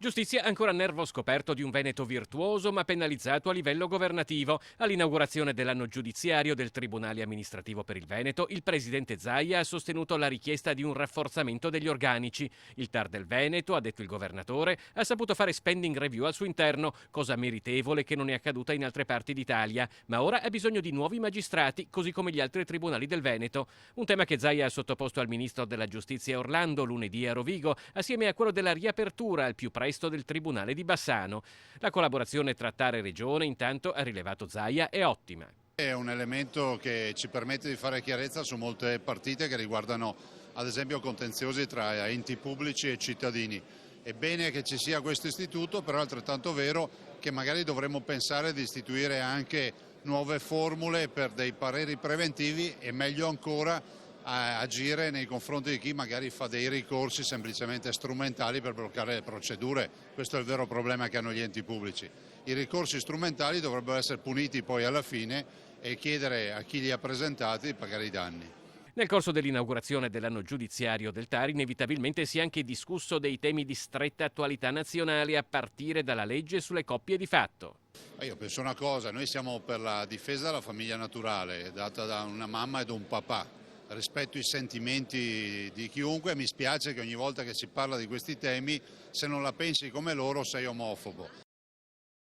Giustizia ancora nervo scoperto di un Veneto virtuoso ma penalizzato a livello governativo. All'inaugurazione dell'anno giudiziario del Tribunale amministrativo per il Veneto, il presidente Zaia ha sostenuto la richiesta di un rafforzamento degli organici. Il TAR del Veneto, ha detto il governatore, ha saputo fare spending review al suo interno, cosa meritevole che non è accaduta in altre parti d'Italia, ma ora ha bisogno di nuovi magistrati, così come gli altri tribunali del Veneto. Un tema che Zaia ha sottoposto al ministro della Giustizia Orlando lunedì a Rovigo, assieme a quello della riapertura al più presto del Tribunale di Bassano. La collaborazione tra TAR e Regione, intanto, ha rilevato Zaia, è ottima. È un elemento che ci permette di fare chiarezza su molte partite che riguardano ad esempio contenziosi tra enti pubblici e cittadini. È bene che ci sia questo istituto, però è altrettanto vero che magari dovremmo pensare di istituire anche nuove formule per dei pareri preventivi e meglio ancora agire nei confronti di chi magari fa dei ricorsi semplicemente strumentali per bloccare le procedure. Questo è il vero problema che hanno gli enti pubblici. I ricorsi strumentali dovrebbero essere puniti poi alla fine e chiedere a chi li ha presentati di pagare i danni. Nel corso dell'inaugurazione dell'anno giudiziario del TAR, inevitabilmente si è anche discusso dei temi di stretta attualità nazionale, a partire dalla legge sulle coppie di fatto. Io penso una cosa, noi siamo per la difesa della famiglia naturale, data da una mamma e da un papà. Rispetto i sentimenti di chiunque, mi spiace che ogni volta che si parla di questi temi, se non la pensi come loro sei omofobo.